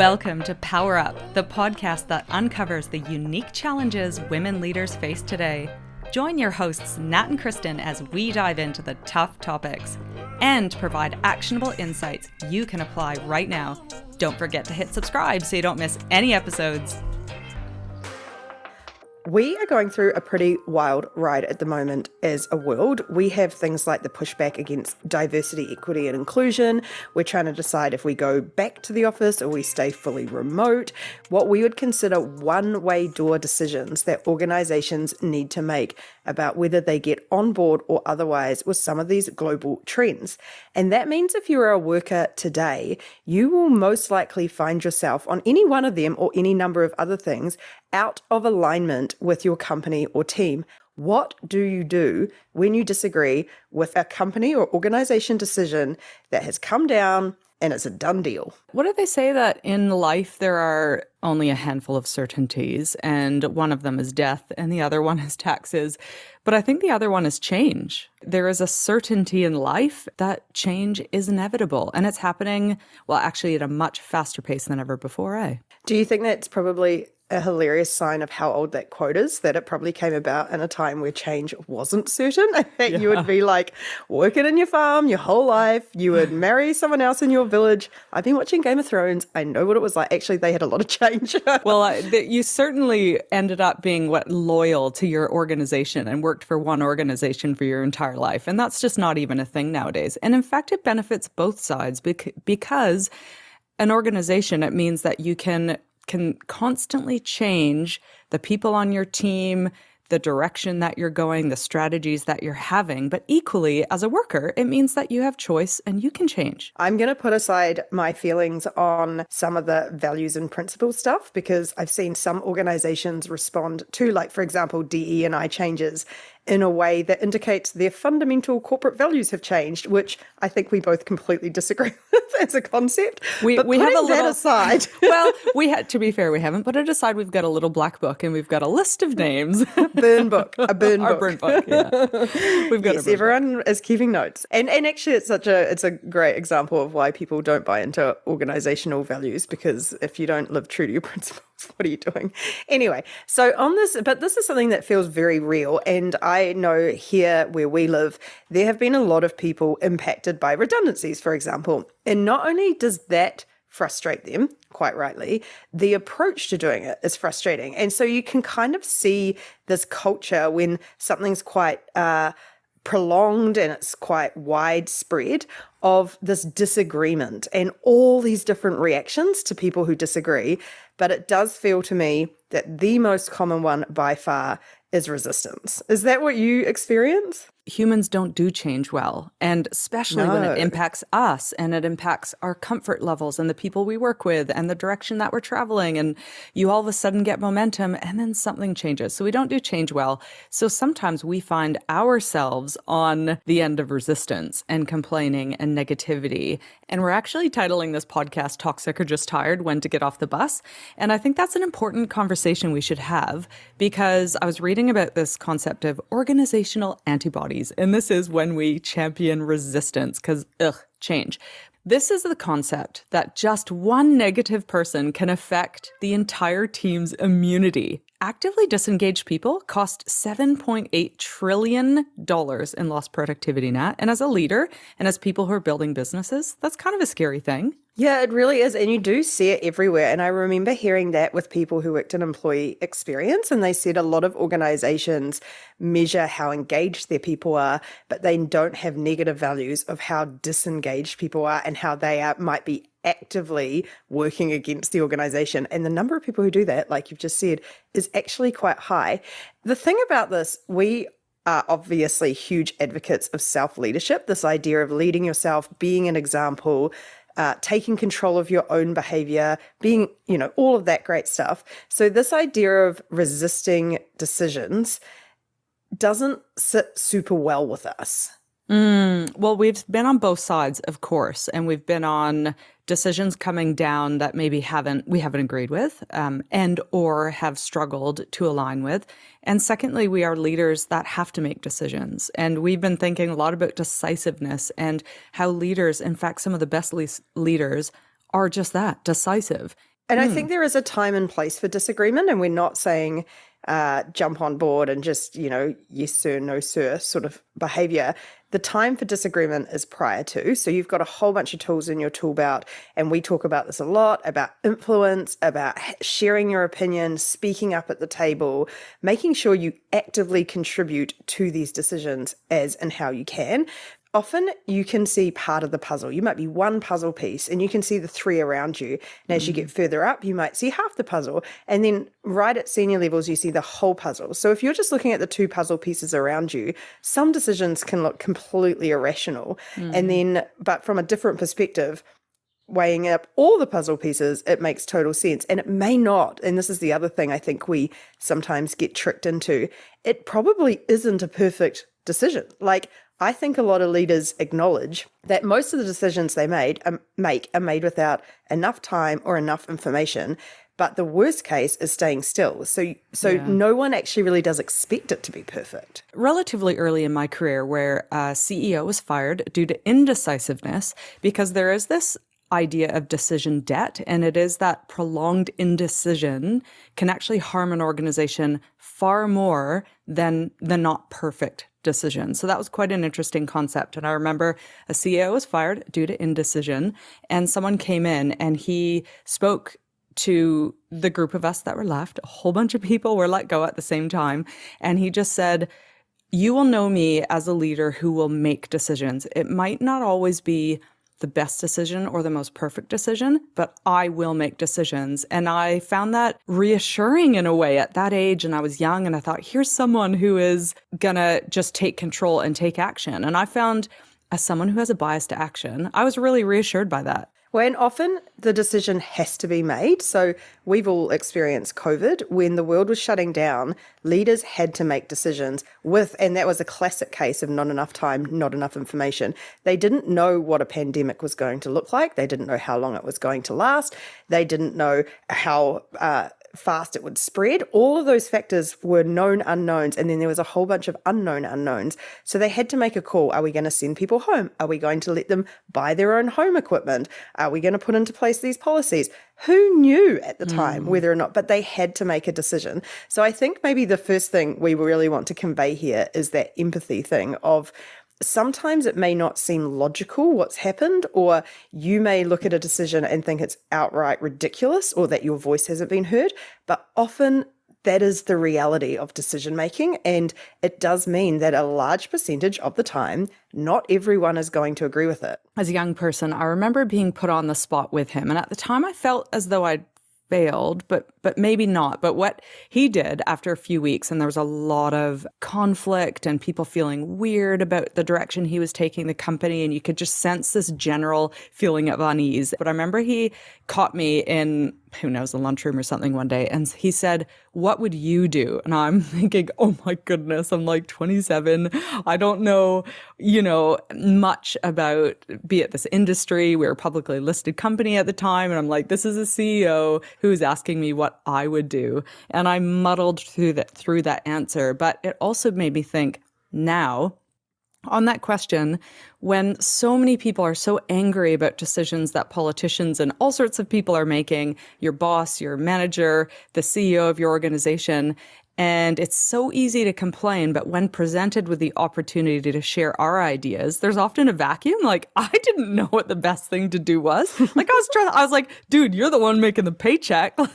Welcome to Power Up, the podcast that uncovers the unique challenges women leaders face today. Join your hosts, Nat and Kristen, as we dive into the tough topics and provide actionable insights you can apply right now. Don't forget to hit subscribe so you don't miss any episodes. We are going through a pretty wild ride at the moment as a world. We have things like the pushback against diversity, equity, and inclusion. We're trying to decide if we go back to the office or we stay fully remote. What we would consider one-way door decisions that organizations need to make about whether they get on board or otherwise with some of these global trends. And that means if you are a worker today, you will most likely find yourself on any one of them or any number of other things out of alignment with your company or team. What do you do when you disagree with a company or organization decision that has come down and it's a done deal? What do they say that in life there are only a handful of certainties, and one of them is death and the other one is taxes? But I think the other one is change. There is a certainty in life that change is inevitable, and it's happening, well, actually at a much faster pace than ever before, eh? Do you think that's probably a hilarious sign of how old that quote is, that it probably came about in a time where change wasn't certain? That you would be like working in your farm your whole life, you would marry someone else in your village. I've been watching Game of Thrones. I know what it was like. Actually, they had a lot of change. Well, you certainly ended up being loyal to your organization and worked for one organization for your entire life. And that's just not even a thing nowadays. And in fact, it benefits both sides because an organization, it means that you can constantly change the people on your team, the direction that you're going, the strategies that you're having. But equally, as a worker, it means that you have choice and you can change. I'm going to put aside my feelings on some of the values and principles stuff, because I've seen some organizations respond to, like, for example, DE&I changes in a way that indicates their fundamental corporate values have changed, which I think we both completely disagree with as a concept. We have a little that aside. Well, to be fair, we haven't put it aside. We've got a little black book and we've got a list of names. A burn book. Our burn book, yeah. We've got yes, everyone is keeping notes. And actually it's a great example of why people don't buy into organizational values, because if you don't live true to your principles, what are you doing? Anyway, so on this, but this is something that feels very real. And I know here where we live, there have been a lot of people impacted by redundancies, for example. And not only does that frustrate them, quite rightly, the approach to doing it is frustrating. And so you can kind of see this culture when something's quite prolonged and it's quite widespread, of this disagreement and all these different reactions to people who disagree. But it does feel to me that the most common one by far is resistance. Is that what you experience? Humans don't do change well, and especially when it impacts us and it impacts our comfort levels and the people we work with and the direction that we're traveling, and you all of a sudden get momentum and then something changes. So we don't do change well. So sometimes we find ourselves on the end of resistance and complaining and negativity. And we're actually titling this podcast Toxic or Just Tired, When to Get Off the Bus. And I think that's an important conversation we should have, because I was reading about this concept of organizational antibodies. And this is when we champion resistance, because, change. This is the concept that just one negative person can affect the entire team's immunity. Actively disengaged people cost $7.8 trillion in lost productivity, Nat. And as a leader and as people who are building businesses, that's kind of a scary thing. Yeah, it really is. And you do see it everywhere. And I remember hearing that with people who worked in employee experience, and they said a lot of organizations measure how engaged their people are, but they don't have negative values of how disengaged people are and how they might be actively working against the organization. And the number of people who do that, like you've just said, is actually quite high. The thing about this, we are obviously huge advocates of self-leadership, this idea of leading yourself, being an example, taking control of your own behavior, being, all of that great stuff. So this idea of resisting decisions doesn't sit super well with us. Well, we've been on both sides, of course, and we've been on decisions coming down that maybe we haven't agreed with, and or have struggled to align with. And secondly, we are leaders that have to make decisions. And we've been thinking a lot about decisiveness and how leaders, in fact, some of the best leaders are just that, decisive. And I think there is a time and place for disagreement, and we're not saying jump on board and just, yes, sir, no, sir sort of behavior. The time for disagreement is prior to. So you've got a whole bunch of tools in your tool belt, and we talk about this a lot, about influence, about sharing your opinion, speaking up at the table, making sure you actively contribute to these decisions as and how you can. Often you can see part of the puzzle. You might be one puzzle piece and you can see the three around you. And as you get further up, you might see half the puzzle. And then right at senior levels, you see the whole puzzle. So if you're just looking at the two puzzle pieces around you, some decisions can look completely irrational. And then, but from a different perspective, weighing up all the puzzle pieces, it makes total sense. And it may not. And this is the other thing I think we sometimes get tricked into. It probably isn't a perfect decision. Like, I think a lot of leaders acknowledge that most of the decisions they make are made without enough time or enough information. But the worst case is staying still. So no one actually really does expect it to be perfect. Relatively early in my career, where a CEO was fired due to indecisiveness, because there is this idea of decision debt, and it is that prolonged indecision can actually harm an organization far more than the not perfect decision. So that was quite an interesting concept. And I remember a CEO was fired due to indecision, and someone came in and he spoke to the group of us that were left. A whole bunch of people were let go at the same time. And he just said, "You will know me as a leader who will make decisions. It might not always be the best decision or the most perfect decision, but I will make decisions." And I found that reassuring in a way at that age. And I was young and I thought, here's someone who is gonna just take control and take action. And I found, as someone who has a bias to action, I was really reassured by that. Well, and often the decision has to be made. So we've all experienced COVID. When the world was shutting down, leaders had to make decisions and that was a classic case of not enough time, not enough information. They didn't know what a pandemic was going to look like. They didn't know how long it was going to last. They didn't know how fast it would spread. All of those factors were known unknowns, and then there was a whole bunch of unknown unknowns. So they had to make a call. Are we going to send people home? Are we going to let them buy their own home equipment? Are we going to put into place these policies? Who knew at the time whether or not, but they had to make a decision. So I think maybe the first thing we really want to convey here is that empathy thing of, sometimes it may not seem logical what's happened, or you may look at a decision and think it's outright ridiculous or that your voice hasn't been heard, but often that is the reality of decision making. And it does mean that a large percentage of the time, not everyone is going to agree with it. As a young person, I remember being put on the spot with him. And at the time I felt as though I'd failed, but maybe not. But what he did after a few weeks, and there was a lot of conflict and people feeling weird about the direction he was taking the company, and you could just sense this general feeling of unease. But I remember he caught me in, who knows, the lunchroom or something one day, and he said, "What would you do?" And I'm thinking, oh my goodness, I'm like 27. I don't know, much about, be it this industry. We were a publicly listed company at the time. And I'm like, this is a CEO who's asking me what I would do. And I muddled through that answer. But it also made me think now, on that question, when so many people are so angry about decisions that politicians and all sorts of people are making, your boss, your manager, the CEO of your organization, and it's so easy to complain, but when presented with the opportunity to share our ideas, there's often a vacuum. Like, I didn't know what the best thing to do was. Like, I was like, dude, you're the one making the paycheck. But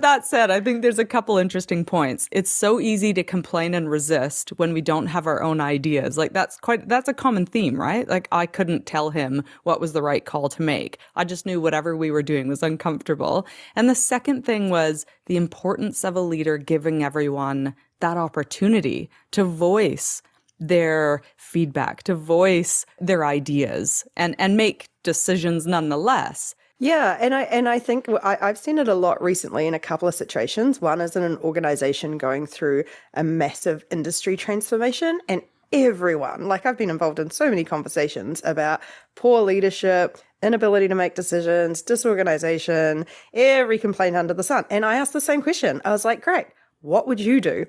that said, I think there's a couple interesting points. It's so easy to complain and resist when we don't have our own ideas. Like, that's a common theme, right? Like, I couldn't tell him what was the right call to make. I just knew whatever we were doing was uncomfortable. And the second thing was the importance of a leader giving everyone that opportunity to voice their feedback, to voice their ideas, and make decisions nonetheless. Yeah, and I think I've seen it a lot recently in a couple of situations. One is in an organization going through a massive industry transformation, and everyone, like, I've been involved in so many conversations about poor leadership, inability to make decisions, disorganization, every complaint under the sun. And I asked the same question. I was like, great, what would you do?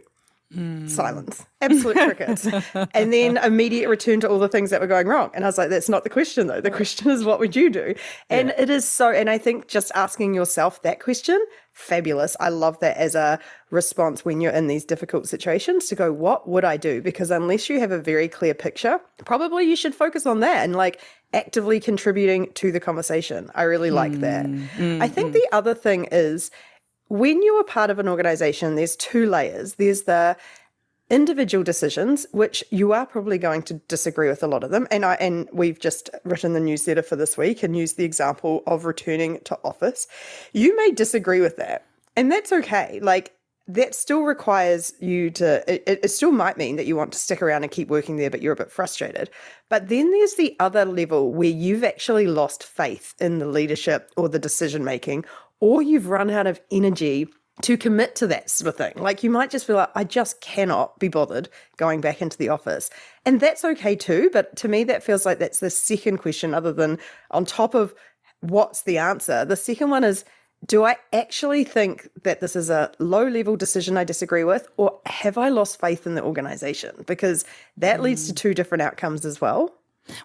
Silence, absolute crickets. And then immediate return to all the things that were going wrong. And I was like, that's not the question though. The question is, what would you do? And it is so, and I think just asking yourself that question, fabulous. I love that as a response when you're in these difficult situations to go, what would I do? Because unless you have a very clear picture, probably you should focus on that and like actively contributing to the conversation. I really like that. I think the other thing is, when you are part of an organization, there's two layers. There's the individual decisions, which you are probably going to disagree with a lot of them. And we've just written the newsletter for this week and used the example of returning to office. You may disagree with that, and that's okay. Like, that still requires you to, it still might mean that you want to stick around and keep working there, but you're a bit frustrated. But then there's the other level where you've actually lost faith in the leadership or the decision making, or you've run out of energy to commit to that sort of thing. Like, you might just feel like, I just cannot be bothered going back into the office. And that's okay too. But to me, that feels like that's the second question, other than on top of what's the answer. The second one is, do I actually think that this is a low-level decision I disagree with, or have I lost faith in the organization? Because that leads to two different outcomes as well.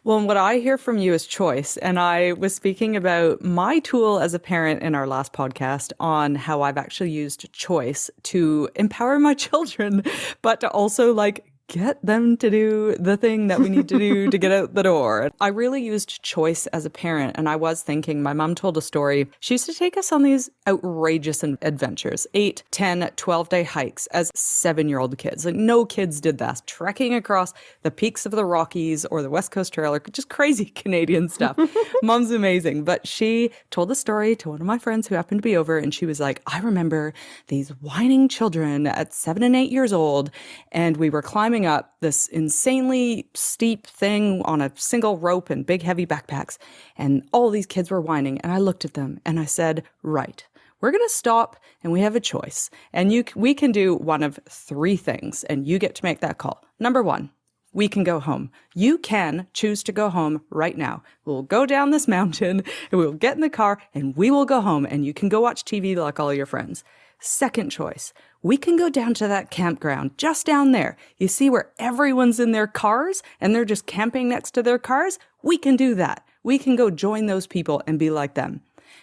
Well, and what I hear from you is choice. And I was speaking about my tool as a parent in our last podcast on how I've actually used choice to empower my children, but to also like get them to do the thing that we need to do to get out the door. I really used choice as a parent. And I was thinking, my mom told a story. She used to take us on these outrageous adventures, 8, 10, 12-day hikes as 7-year-old kids. Like, no kids did that. Trekking across the peaks of the Rockies or the West Coast Trail, or just crazy Canadian stuff. Mom's amazing. But she told the story to one of my friends who happened to be over, and she was like, I remember these whining children at 7 and 8 years old, and we were climbing up this insanely steep thing on a single rope and big heavy backpacks, and all these kids were whining, and I looked at them and I said, right, we're going to stop and we have a choice, and we can do one of 3 things, and you get to make that call. Number 1, we can go home. You can choose to go home right now. We'll go down this mountain and we'll get in the car and we will go home, and you can go watch TV like all your friends. Second choice, we can go down to that campground just down there. You see where everyone's in their cars and they're just camping next to their cars? We can do that. We can go join those people and be like them.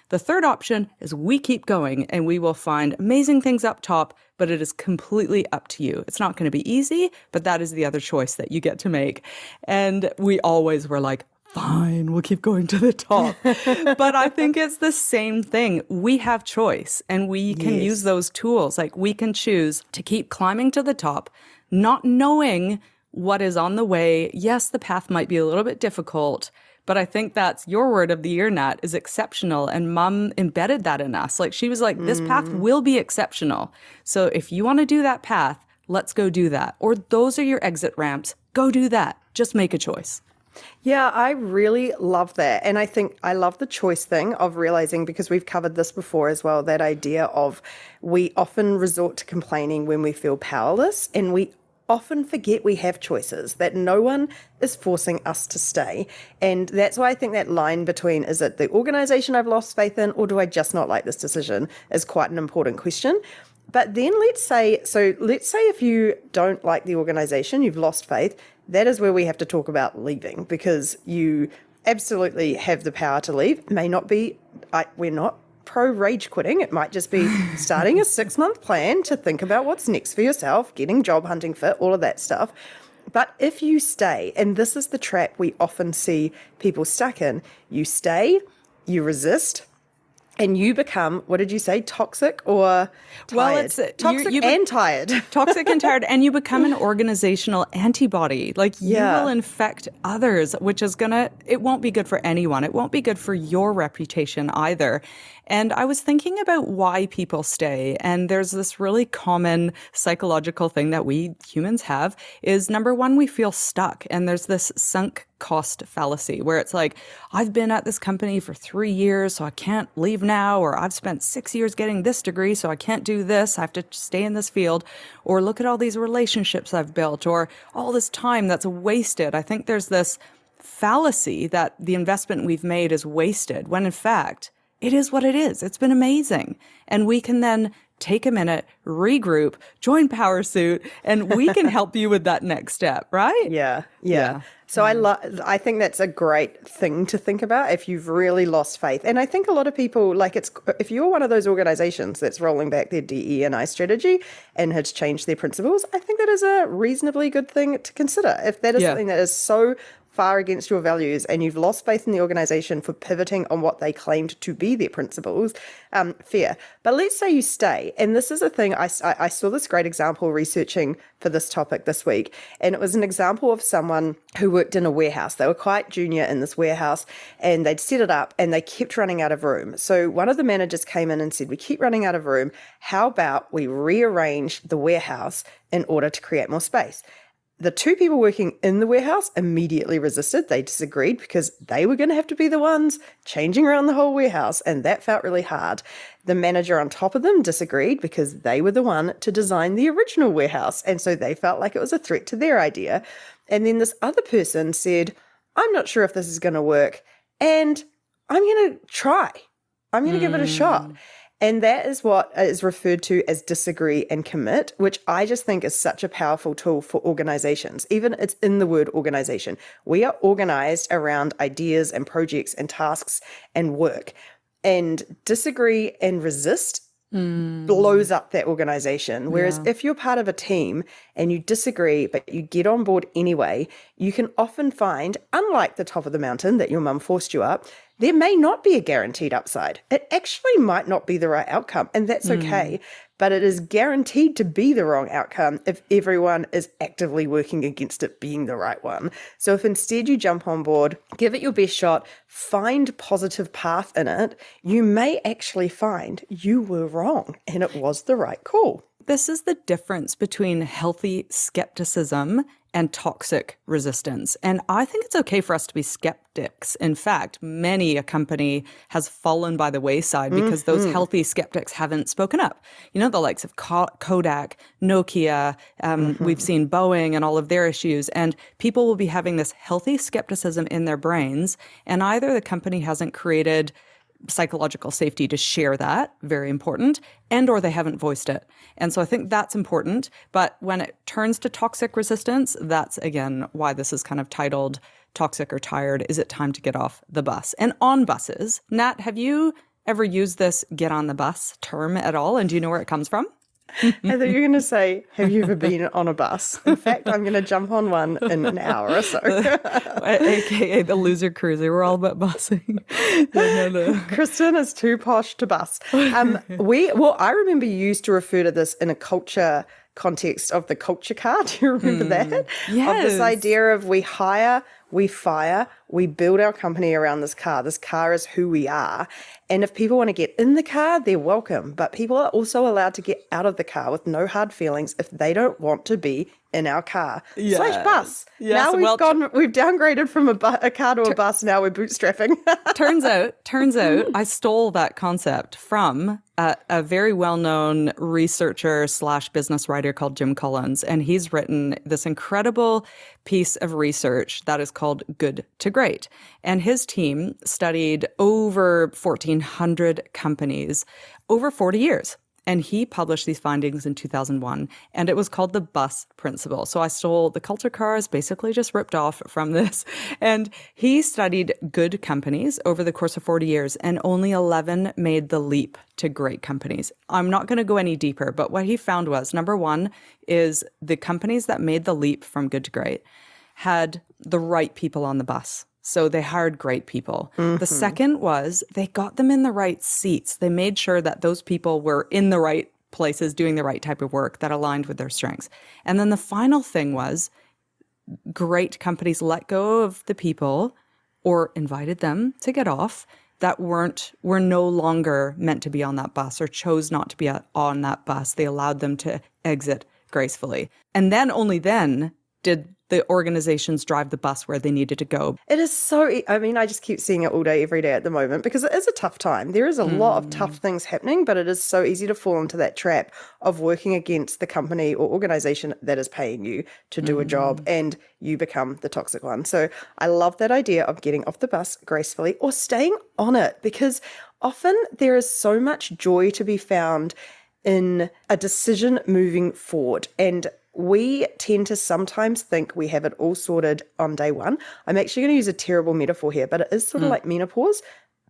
The third option is we keep going and we will find amazing things up top, but it is completely up to you. It's not going to be easy, but that is the other choice that you get to make. And we always were like, fine, we'll keep going to the top. But I think it's the same thing. We have choice, and we can use those tools. Like, we can choose to keep climbing to the top, not knowing what is on the way. Yes, the path might be a little bit difficult, but I think that's your word of the year, Nat, is exceptional. And Mom embedded that in us. Like, she was like, this path will be exceptional. So if you want to do that path, let's go do that. Or those are your exit ramps. Go do that. Just make a choice. Yeah, I really love that. And I think I love the choice thing of realizing, because we've covered this before as well, that idea of we often resort to complaining when we feel powerless, and we often forget we have choices, that no one is forcing us to stay. And that's why I think that line between, is it the organization I've lost faith in, or do I just not like this decision, is quite an important question. But then let's say if you don't like the organization, you've lost faith, that is where we have to talk about leaving, because you absolutely have the power to leave. It may not be, we're not pro rage quitting. It might just be starting a 6-month plan to think about what's next for yourself, getting job hunting fit, all of that stuff. But if you stay, and this is the trap we often see people stuck in, you stay, you resist, and you become, what did you say, toxic or tired? Well, it's toxic and tired. Toxic and tired, and you become an organizational antibody. Like, you will infect others, which is it won't be good for anyone. It won't be good for your reputation either. And I was thinking about why people stay. And there's this really common psychological thing that we humans have is, number one, we feel stuck. And there's this sunk cost fallacy where it's like, I've been at this company for 3 years, so I can't leave now. Or I've spent 6 years getting this degree, so I can't do this. I have to stay in this field. Or look at all these relationships I've built, or all this time that's wasted. I think there's this fallacy that the investment we've made is wasted, when in fact, it is what it is. It's been amazing. And we can then take a minute, regroup, join Power Suit, and we can help you with that next step, right? Yeah. So I think that's a great thing to think about if you've really lost faith. And I think a lot of people, if you're one of those organizations that's rolling back their DE&I strategy and has changed their principles, I think that is a reasonably good thing to consider. If that is something that is so far against your values and you've lost faith in the organization for pivoting on what they claimed to be their principles, fair. But let's say you stay. And this is a thing, I saw this great example researching for this topic this week. And it was an example of someone who worked in a warehouse. They were quite junior in this warehouse and they'd set it up and they kept running out of room. So one of the managers came in and said, we keep running out of room. How about we rearrange the warehouse in order to create more space? The two people working in the warehouse immediately resisted. They disagreed because they were going to have to be the ones changing around the whole warehouse, and that felt really hard. The manager on top of them disagreed because they were the one to design the original warehouse, and so they felt like it was a threat to their idea. And then this other person said, I'm not sure if this is going to work, and I'm going to try. I'm going to give it a shot. And that is what is referred to as disagree and commit, which I just think is such a powerful tool for organizations. Even it's in the word organization. We are organized around ideas and projects and tasks and work. And disagree and resist blows up that organization. Whereas if you're part of a team and you disagree, but you get on board anyway, you can often find, unlike the top of the mountain that your mum forced you up, there may not be a guaranteed upside. It actually might not be the right outcome, and that's okay. But it is guaranteed to be the wrong outcome if everyone is actively working against it being the right one. So if instead you jump on board, give it your best shot, find positive path in it, you may actually find you were wrong and it was the right call. This is the difference between healthy skepticism and toxic resistance. And I think it's okay for us to be skeptics. In fact, many a company has fallen by the wayside because those healthy skeptics haven't spoken up. You know, the likes of Kodak, Nokia, we've seen Boeing and all of their issues. And people will be having this healthy skepticism in their brains. And either the company hasn't created psychological safety to share that, very important, and or they haven't voiced it. And so I think that's important. But when it turns to toxic resistance, that's, again, why this is kind of titled Toxic or Tired. Is it time to get off the bus? And on buses, Nat, have you ever used this get on the bus term at all? And do you know where it comes from? I thought you were going to say, have you ever been on a bus? In fact, I'm going to jump on one in an hour or so. AKA the loser cruiser. We're all about busing. No. Kristen is too posh to bus. I remember you used to refer to this in a culture context of the culture car. Do you remember that? Yes. Of this idea of we hire, we fire, we build our company around this car. This car is who we are. And if people want to get in the car, they're welcome. But people are also allowed to get out of the car with no hard feelings if they don't want to be in our car / bus. Yes. Now we've downgraded from a car to a bus. Now we're bootstrapping. Turns out I stole that concept from a very well-known researcher / business writer called Jim Collins. And he's written this incredible piece of research that is called Good to Great. And his team studied over 1,400 companies over 40 years. And he published these findings in 2001, and it was called the bus principle. So I stole the culture cars, basically just ripped off from this. And he studied good companies over the course of 40 years, and only 11 made the leap to great companies. I'm not going to go any deeper, but what he found was, number one, is the companies that made the leap from good to great had the right people on the bus. So they hired great people. The second was they got them in the right seats. They made sure that those people were in the right places doing the right type of work that aligned with their strengths. And then the final thing was great companies let go of the people or invited them to get off that were no longer meant to be on that bus or chose not to be on that bus. They allowed them to exit gracefully. And then only then did the organizations drive the bus where they needed to go. It is so, I just keep seeing it all day, every day at the moment because it is a tough time. There is a lot of tough things happening, but it is so easy to fall into that trap of working against the company or organization that is paying you to do a job and you become the toxic one. So I love that idea of getting off the bus gracefully or staying on it because often there is so much joy to be found in a decision moving forward. And we tend to sometimes think we have it all sorted on day one. I'm actually going to use a terrible metaphor here, but it is sort of like menopause.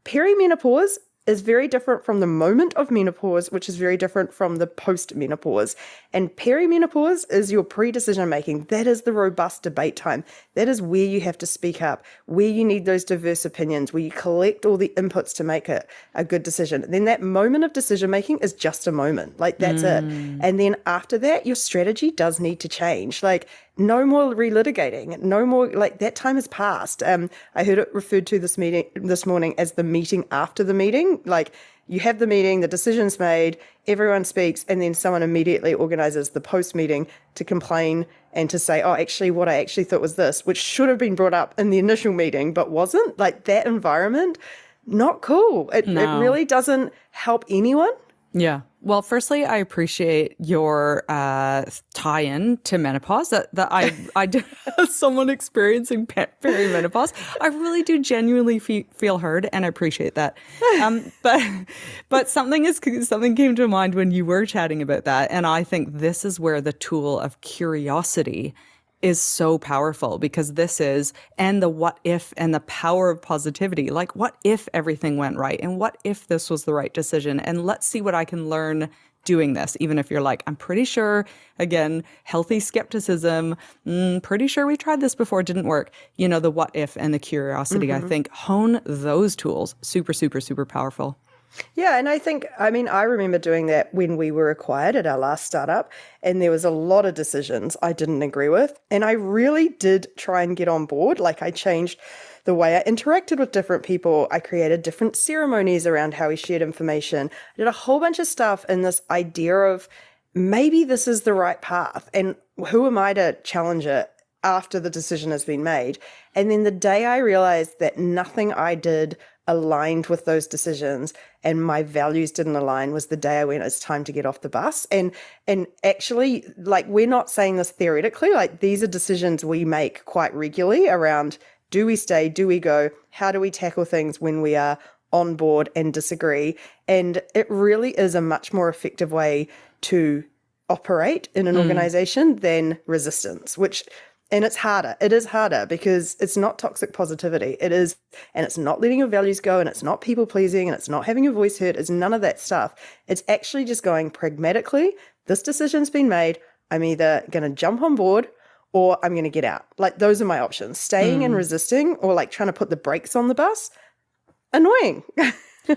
Perimenopause is very different from the moment of menopause, which is very different from the post-menopause. And perimenopause is your pre-decision making. That is the robust debate time. That is where you have to speak up, where you need those diverse opinions, where you collect all the inputs to make it a good decision. And then that moment of decision making is just a moment. Like, that's it. And then after that, your strategy does need to change. Like, no more relitigating, no more, like, that time has passed. I heard it referred to this morning as the meeting after the meeting. Like, you have the meeting, the decision's made, everyone speaks, and then someone immediately organizes the post-meeting to complain and to say, oh, actually, what I actually thought was this, which should have been brought up in the initial meeting, but wasn't. Like, that environment, not cool. It really doesn't help anyone. Yeah. Well, firstly, I appreciate your tie-in to menopause. That I do, as someone experiencing perimenopause, I really do genuinely feel heard, and I appreciate that. But something came to mind when you were chatting about that, and I think this is where the tool of curiosity is so powerful, because this is, and the what if and the power of positivity. Like, what if everything went right? And what if this was the right decision? And let's see what I can learn doing this, even if you're like, I'm pretty sure, again, healthy skepticism, pretty sure we tried this before, it didn't work. You know, the what if and the curiosity, I think hone those tools. Super, super, super powerful. Yeah, and I remember doing that when we were acquired at our last startup, and there was a lot of decisions I didn't agree with. And I really did try and get on board. Like, I changed the way I interacted with different people. I created different ceremonies around how we shared information. I did a whole bunch of stuff in this idea of maybe this is the right path. And who am I to challenge it after the decision has been made? And then the day I realized that nothing I did aligned with those decisions and my values didn't align was the day I went, it's time to get off the bus. And actually, like, we're not saying this theoretically, like, these are decisions we make quite regularly around, do we stay, do we go, how do we tackle things when we are on board and disagree? And it really is a much more effective way to operate in an organization than resistance, and it's harder. It is harder because it's not toxic positivity. It is, and it's not letting your values go, and it's not people pleasing, and it's not having your voice heard. It's none of that stuff. It's actually just going pragmatically, this decision's been made. I'm either going to jump on board or I'm going to get out. Like, those are my options. Staying and resisting, or like trying to put the brakes on the bus, annoying.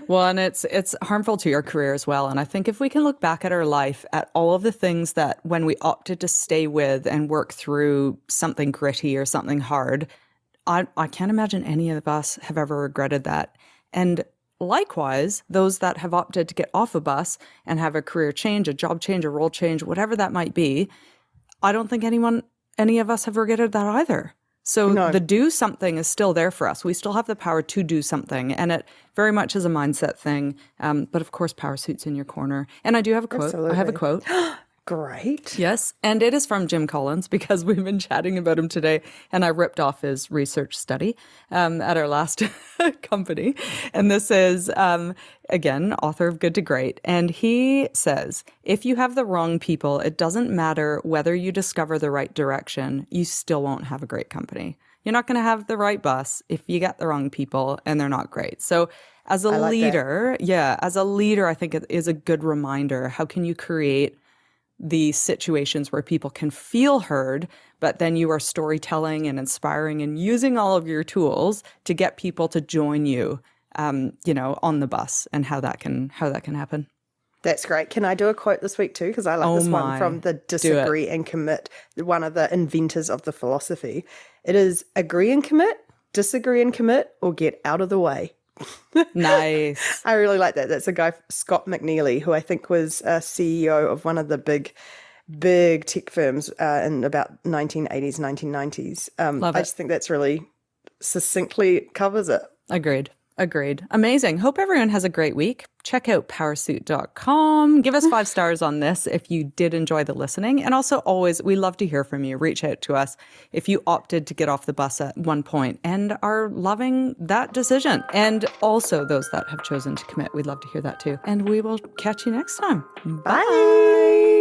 Well, and it's harmful to your career as well. And I think if we can look back at our life, at all of the things that when we opted to stay with and work through something gritty or something hard, I can't imagine any of us have ever regretted that. And likewise, those that have opted to get off a bus and have a career change, a job change, a role change, whatever that might be, I don't think any of us have regretted that either. So the do something is still there for us. We still have the power to do something. And it very much is a mindset thing. But of course, power suits in your corner. And I do have a quote. Absolutely. I have a quote. Great. Yes. And it is from Jim Collins, because we've been chatting about him today. And I ripped off his research study at our last company. And this is, again, author of Good to Great. And he says, if you have the wrong people, it doesn't matter whether you discover the right direction, you still won't have a great company. You're not going to have the right bus if you get the wrong people and they're not great. So as a leader, I think it is a good reminder. How can you create the situations where people can feel heard, but then you are storytelling and inspiring and using all of your tools to get people to join you, on the bus, and how that can happen. That's great. Can I do a quote this week too? Because I like this one from the Disagree and Commit, one of the inventors of the philosophy. It is agree and commit, disagree and commit, or get out of the way. Nice. I really like that. That's a guy, Scott McNeely, who I think was a CEO of one of the big tech firms in about 1980s, 1990s. I just think that's really succinctly covers it. Agreed. Agreed. Amazing. Hope everyone has a great week. Check out powersuit.com. Give us 5 stars on this if you did enjoy the listening. And also, always, we love to hear from you. Reach out to us if you opted to get off the bus at one point and are loving that decision. And also, those that have chosen to commit, we'd love to hear that too. And we will catch you next time. Bye.